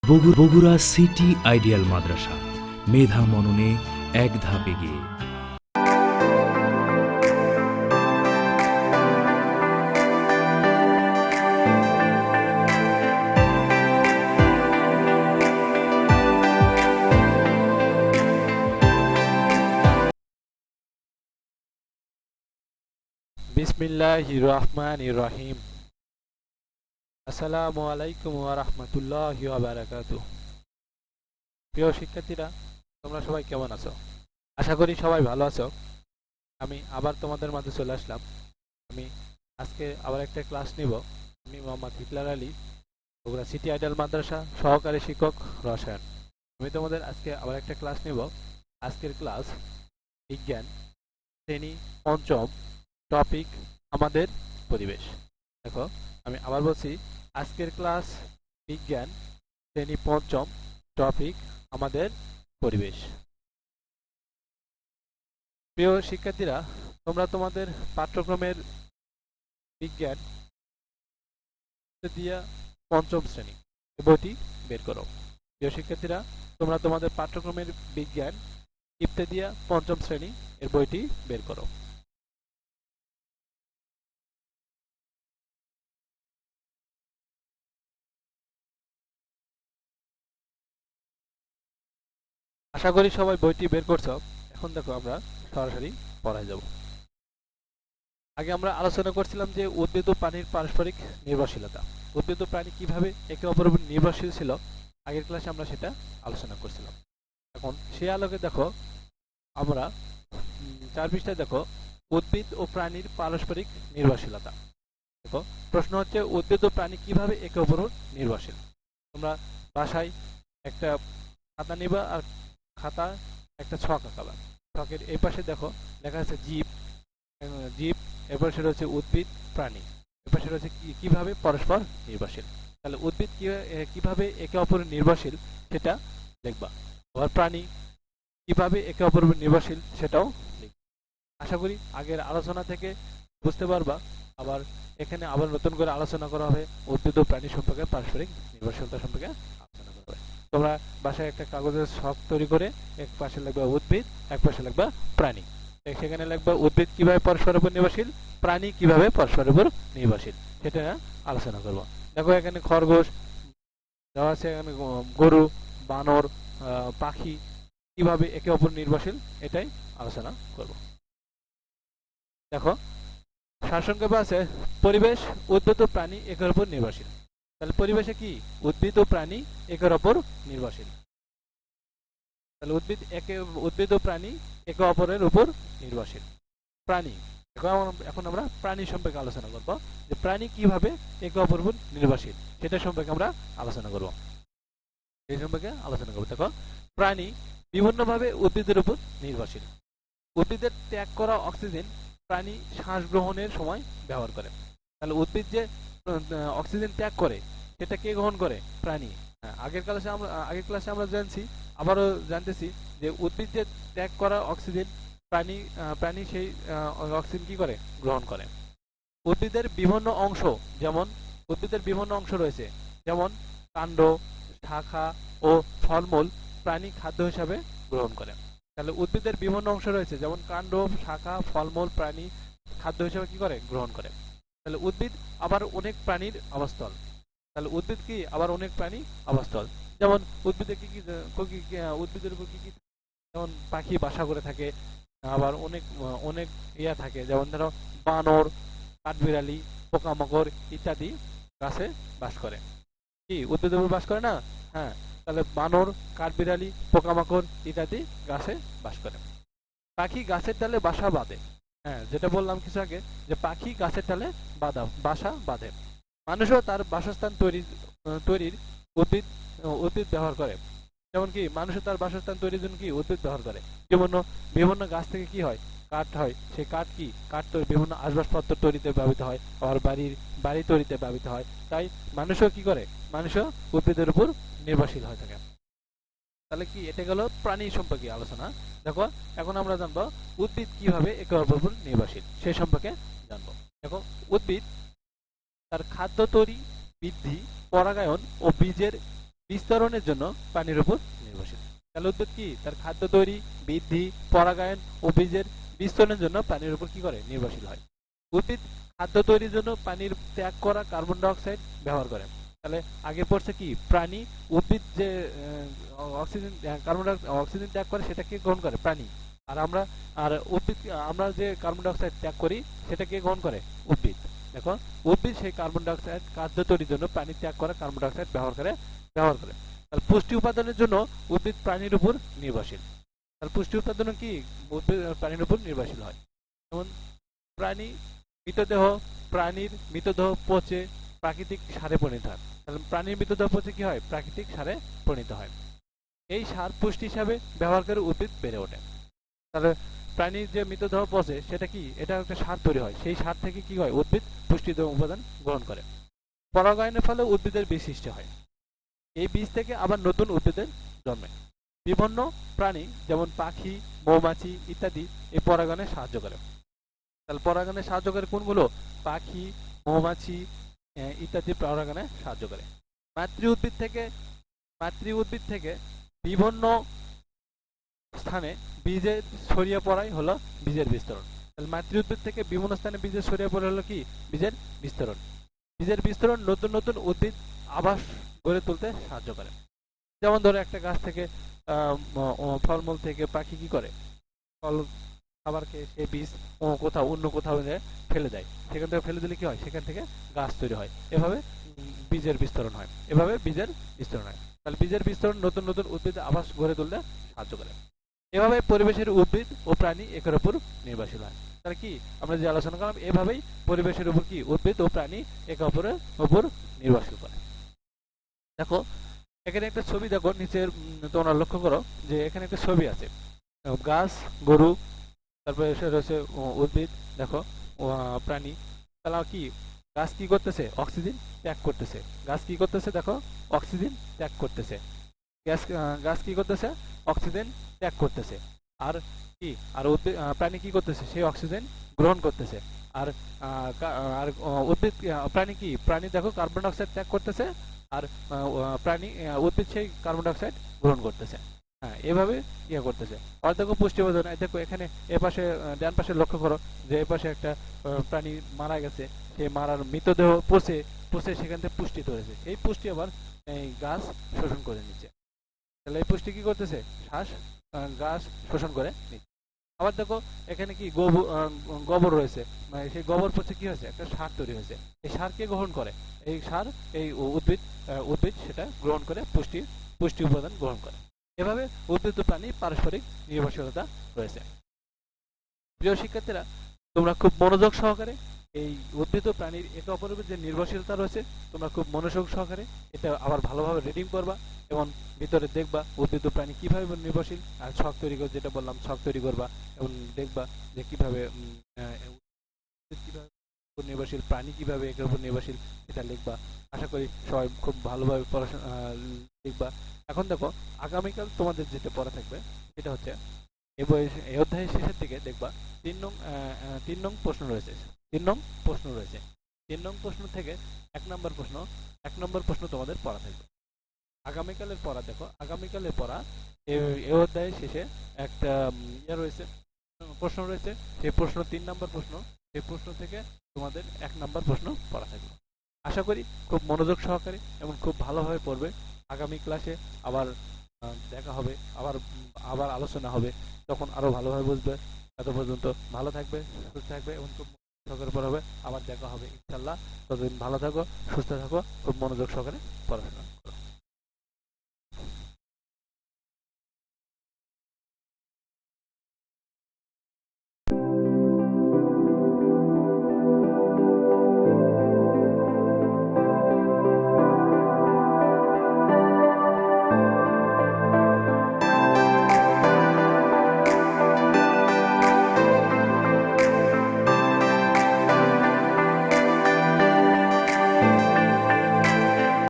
Bogura city ideal মাদ্রাসা, মেধা মননে এক ধাপ এগিয়ে। বিসমিল্লাহির রহমানির রহিম। আসসালামু আলাইকুম ওয়া রাহমাতুল্লাহি ওয়া বারাকাতুহু। প্রিয় শিক্ষার্থীরা, তোমরা সবাই কেমন আছো? আশা করি সবাই ভালো আছো। আমি আবার তোমাদের মাঝে চলে আসলাম। আমি আজকে আবার একটা ক্লাস নিব। আমি Mohammad Hitler Ali, Bogura city ideal মাদ্রাসা সহকারী শিক্ষক রসায়ন। আমি তোমাদের আজকে আবার একটা ক্লাস নিব। আজকের ক্লাস বিজ্ঞান শ্রেণী পঞ্চম, টপিক আমাদের পরিবেশ। দেখো, আমি আবার বলছি, আজকের ক্লাস বিজ্ঞান শ্রেণী পঞ্চম, টপিক আমাদের পরিবেশ। প্রিয় শিক্ষার্থীরা, তোমরা তোমাদের পাঠ্যক্রমের বিজ্ঞান দিয়া পঞ্চম শ্রেণী বইটি বের করো। প্রিয় শিক্ষার্থীরা, তোমরা তোমাদের পাঠ্যক্রমের বিজ্ঞান ইবতেদিয়া পঞ্চম শ্রেণী এর বইটি বের করো। আশা করি সবাই বইটি বের করছো। এখন দেখো, আমরা সরাসরি পড়ায় যাব। আগে আমরা আলোচনা করছিলাম যে উদ্ভিদ ও প্রাণীর পারস্পরিক নির্ভরশীলতা। উদ্ভিদ ও প্রাণী কিভাবে একে অপরের উপর নির্ভরশীল ছিল, আগের ক্লাসে আমরা সেটা আলোচনা করছিলাম। এখন সেই আলোকে দেখো, আমরা 4 পৃষ্ঠায় দেখো, উদ্ভিদ ও প্রাণীর পারস্পরিক নির্ভরশীলতা। দেখো, প্রশ্ন হচ্ছে উদ্ভিদ ও প্রাণী কিভাবে একে অপরের নির্ভরশীল। তোমরা বাসায় একটা খাতা নিবা, আর খাতা একটা ছক আঁকাবা। ছকের এই পাশে দেখো লেখা আছে জীব, এরপর সেটা হচ্ছে উদ্ভিদ, প্রাণী। এরপর সেটা হচ্ছে কিভাবে পরস্পর নির্ভরশীল। তাহলে উদ্ভিদ কিভাবে একে অপরের নির্ভরশীল সেটা লিখবা, আবার প্রাণী কিভাবে একে অপরের নির্ভরশীল সেটাও লিখবা। আশা করি আগের আলোচনা থেকে বুঝতে পারবা। আবার এখানে আবার নতুন করে আলোচনা করা হবে উদ্ভিদ ও প্রাণী সম্পর্কে, পারস্পরিক নির্ভরশীলতা সম্পর্কে আলোচনা করা হবে। তোমরা বাসায় একটা কাগজের ছক তৈরি করে এক পাশে লিখবা উদ্ভিদ, এক পাশে লিখবা প্রাণী। সেখানে লিখবা উদ্ভিদ কিভাবে পরস্পরের উপর নির্ভরশীল, প্রাণী কিভাবে পরস্পরের উপর নির্ভরশীল, সেটা আলোচনা করব। দেখো, এখানে খরগোশ দেওয়া আছে, এখানে গরু, বানর, পাখি কিভাবে একে অপর নির্ভরশীল, এটাই আলোচনা করব। দেখো, সারসংক্ষেপে আছে পরিবেশ, উদ্ভিদ ও প্রাণী একের উপর নির্ভরশীল। তাহলে পরিবেশে কি, উদ্ভিদ ও প্রাণী একের উপর নির্ভরশীল। তাহলে উদ্ভিদ ও প্রাণী একে অপরের উপর নির্ভরশীল। প্রাণী, এখন আমরা প্রাণী সম্পর্কে আলোচনা করব, যে প্রাণী কিভাবে একে অপরের উপর নির্ভরশীল সেটা সম্পর্কে আমরা আলোচনা করব। এই সম্পর্কে আলোচনা করব। দেখো, প্রাণী বিভিন্নভাবে উদ্ভিদের উপর নির্ভরশীল। উদ্ভিদের ত্যাগ করা অক্সিজেন প্রাণী শ্বাস গ্রহণের সময় ব্যবহার করে। তাহলে উদ্ভিদ যে অক্সিজেন ত্যাগ করে সেটা কে গ্রহণ করে? প্রাণী। আগের ক্লাসে আমরা জানছি, আবারও জানতেছি, যে উদ্ভিদ যে ত্যাগ করা অক্সিজেন প্রাণী সেই অক্সিজেন কি করে? গ্রহণ করে। উদ্ভিদের বিভিন্ন অংশ রয়েছে, যেমন কাণ্ড, শাখা ও ফলমূল প্রাণী খাদ্য হিসাবে গ্রহণ করে। তাহলে উদ্ভিদের বিভিন্ন অংশ রয়েছে, যেমন কাণ্ড, শাখা, ফলমূল প্রাণী খাদ্য হিসাবে কি করে? গ্রহণ করে। তাহলে উদ্ভিদ আবার অনেক প্রাণীর আবাসস্থল। তাহলে উদ্ভিদ কি আবার অনেক প্রাণী আবাসস্থল। যেমন উদ্ভিদের উদ্ভিদের উপর কি কি, যেমন পাখি বাসা করে থাকে, আবার অনেক অনেক ইয়া থাকে, যেমন ধরো বানর, কাঠবিড়ালি, পোকামাকড় ইত্যাদি গাছে বাস করে। কি উদ্ভিদের উপর বাস করে না? হ্যাঁ। তাহলে বানর, কাঠবিড়ালি, পোকামাকড় ইত্যাদি গাছে বাস করে। পাখি গাছের ডালে বাসা বাঁধে। হ্যাঁ, যেটা বললাম কিছু আগে, যে পাখি গাছের ডালে বাসা বাঁধে। মানুষও তার বাসস্থান তৈরির উদ্ভিদ ব্যবহার করে। যেমন কি মানুষের তার বাসস্থান তৈরির জন্য কি উদ্ভিদ ব্যবহার করে। যেমন বিভিন্ন গাছ থেকে কি হয়? কাঠ হয়। সেই কাঠ তৈরি বিভিন্ন আসবাবপত্র তৈরিতে ব্যবহৃত হয়, আবার বাড়ি তৈরিতে ব্যবহৃত হয়। তাই মানুষও কি করে? মানুষও উদ্ভিদের উপর নির্ভরশীল হয়ে থাকে। তাহলে কি, এটা গেল প্রাণী সম্পর্কে আলোচনা। দেখো, এখন আমরা জানবো উদ্ভিদ কিভাবে একে অপরের উপর নির্ভরশীল, সেই সম্পর্কে জানবো। দেখো, উদ্ভিদ তার খাদ্য তৈরি, বৃদ্ধি, পরাগায়ন ও বীজের বিস্তরণের জন্য পানির উপর নির্ভরশীল। তাহলে উদ্ভিদ কি তার খাদ্য তৈরি, বৃদ্ধি, পরাগায়ন ও বীজের বিস্তরণের জন্য পানির উপর কি করে নির্ভরশীল হয়। উদ্ভিদ খাদ্য তৈরির জন্য পানির ত্যাগ করা কার্বন ডাই অক্সাইড ব্যবহার করে। তাহলে আগে পড়ছে কি প্রাণী, উদ্ভিদ যে অক্সিজেন কার্বন ডাই অক্সিজেন ত্যাগ করে সেটা কে গ্রহণ করে প্রাণী। আর আমরা উদ্ভিদ আমরা যে কার্বন ডাই অক্সাইড ত্যাগ করি সেটা কে গ্রহণ করে উদ্ভিদ। দেখো উদ্ভিদ সেই কার্বন ডাই অক্সাইড খাদ্য তৈরির জন্য পানি ত্যাগ করা কার্বন ডাই অক্সাইড ব্যবহার করে। তাহলে পুষ্টি উপাদানের জন্য উদ্ভিদ প্রাণীর উপর নির্ভরশীল। তাহলে পুষ্টি উৎপাদন কি উদ্ভিদ প্রাণীর উপর নির্ভরশীল হয়। যেমন প্রাণী মৃতদেহ, প্রাণীর মৃতদেহ পচে প্রাকৃতিক সারে পরিণত হয়। তাহলে প্রাণীর মৃতদেহ পচে কি হয় প্রাকৃতিক সারে পরিণত হয়। এই সার পুষ্টি হিসাবে ব্যবহার করে উদ্ভিদ বেড়ে ওঠে। তাহলে প্রাণীর যে মৃতদেহ পচে সেটা কি এটা একটা সার তৈরি হয়, সেই সার থেকে কি হয় উদ্ভিদ পুষ্টিকর উপাদান গ্রহণ করে। পরাগায়নের ফলে উদ্ভিদের বীজ সৃষ্টি হয়। এই বীজ থেকে আবার নতুন উদ্ভিদের জন্মে। বিভিন্ন প্রাণী যেমন পাখি, মৌমাছি ইত্যাদি এই পরাগায়নে সাহায্য করে। তাহলে পরাগায়নে সাহায্য করে কোনগুলো? পাখি, মৌমাছি ইত্যাদি পরাগায়নে সাহায্য করে। মাতৃ উদ্ভিদ থেকে বিভিন্ন স্থানে বীজের ছড়িয়ে পড়াই হলো বীজের বিস্তরণ। তাহলে মাতৃ উদ্ভিদ থেকে বিভিন্ন স্থানে বীজের ছড়িয়ে পড়া হলো কি বীজের বিস্তরণ। বীজের বিস্তরণ নতুন নতুন উদ্ভিদ আবাস গড়ে তুলতে সাহায্য করে। যেমন ধরো একটা গাছ থেকে ফলমূল থেকে পাখি কি করে ফল খাবার খেয়ে সে বীজ অন্য কোথাও ফেলে দেয়, সেখান থেকে ফেলে দিলে কি হয় সেখান থেকে গাছ তৈরি হয়। এভাবে বীজের বিস্তরণ হয়। তাহলে বীজের বিস্তরণ নতুন নতুন উদ্ভিদ আবাস গড়ে তুলতে সাহায্য করে। এভাবে পরিবেশের উদ্ভিদ ও প্রাণী একের উপর নির্ভরশীল হয়। তাহলে কি আমরা যে আলোচনা করলাম এভাবেই পরিবেশের উপর কি উদ্ভিদ ও প্রাণী একে অপরের উপর নির্ভরশীল করে। দেখো এখানে একটা ছবি দেখো নিচের তোমরা লক্ষ্য করো যে এখানে একটা ছবি আছে গাছ, গরু, তারপরে রয়েছে উদ্ভিদ, দেখো প্রাণী। তাহলে কি গাছ কি করতেছে অক্সিজেন ত্যাগ করতেছে। গাছ কি করতেছে দেখো অক্সিজেন ত্যাগ করতেছে। গাছ কি করতেছে অক্সিজেন ত্যাগ করতেছে। আর কি আর প্রাণী কি করতেছে সেই অক্সিজেন গ্রহণ করতেছে। আর উদ্ভিদ প্রাণী দেখো কার্বন ডাই অক্সাইড ত্যাগ করতেছে। আর উদ্ভিদ সেই কার্বন ডাই অক্সাইড গ্রহণ করতেছে। হ্যাঁ এভাবে ইয়ে করতেছে। আর দেখো পুষ্টি উপাদান দেখো এখানে এপাশে ডান পাশে লক্ষ্য করো যে এপাশে একটা প্রাণী মারা গেছে, সেই মারার মৃতদেহ পচে সেখান থেকে পুষ্টি ধরেছে। এই পুষ্টি আবার এই গাছ শোষণ করে নিচ্ছে। তাহলে এই পুষ্টি কি করতেছে গাছ শোষণ করে নিচ্ছে। আবার দেখো এখানে কি গোবর রয়েছে, মানে সেই গোবর পচে কি হয়েছে একটা সার তৈরি হয়েছে। এই সারকে গ্রহণ করে এই সার এই উদ্ভিদ সেটা গ্রহণ করে পুষ্টি উপাদান গ্রহণ করে। এভাবে উদ্ভিদ ও প্রাণী পারস্পরিক নির্ভরশীলতা রয়েছে। প্রিয় শিক্ষার্থীরা তোমরা খুব মনোযোগ সহকারে এই উদ্ভিদ ও প্রাণীর একে অপরের যে নির্ভরশীলতা রয়েছে তোমরা খুব মনোযোগ সহকারে এটা আবার ভালোভাবে রিডিং করবা এবং ভিতরে দেখবা উদ্ভিদ ও প্রাণী কিভাবে নির্ভরশীল। আর ছক তৈরি করে যেটা বললাম ছক তৈরি করবা এবং দেখবা যে কিভাবে নির্ভরশীল, প্রাণী কিভাবে একের উপর নির্ভরশীল এটা লিখবা। আশা করি সবাই খুব ভালোভাবে পড়াশোনা লিখবা। এখন দেখো আগামীকাল তোমাদের যেটা পড়া থাকবে সেটা হচ্ছে এই অধ্যায়ের শেষের দিকে দেখবা 3 নং প্রশ্ন রয়েছে। 3 নং প্রশ্ন থেকে 1 নম্বর প্রশ্ন তোমাদের পড়া থাকবে। আগামীকালের পড়া দেখো আগামীকালের পড়া এই অধ্যায়ের শেষে একটা রয়েছে প্রশ্ন রয়েছে। সেই প্রশ্ন 3 নম্বর প্রশ্ন, সেই প্রশ্ন থেকে তোমাদের 1 নম্বর প্রশ্ন পড়া থাকবে। আশা করি খুব মনোযোগ সহকারে এবং খুব ভালোভাবে পড়বে। আগামী ক্লাসে আবার দেখা হবে, আবার আলোচনা হবে, তখন আরো ভালোভাবে বুঝবে। এত পর্যন্ত ভালো থাকবে, সুস্থ থাকবে এবং খুব সহকারে পড়াবে। আবার দেখা হবে ইনশাল্লাহ। ততদিন ভালো থাকো, সুস্থ থাকো, খুব মনোযোগ সহকারে পড়াশোনা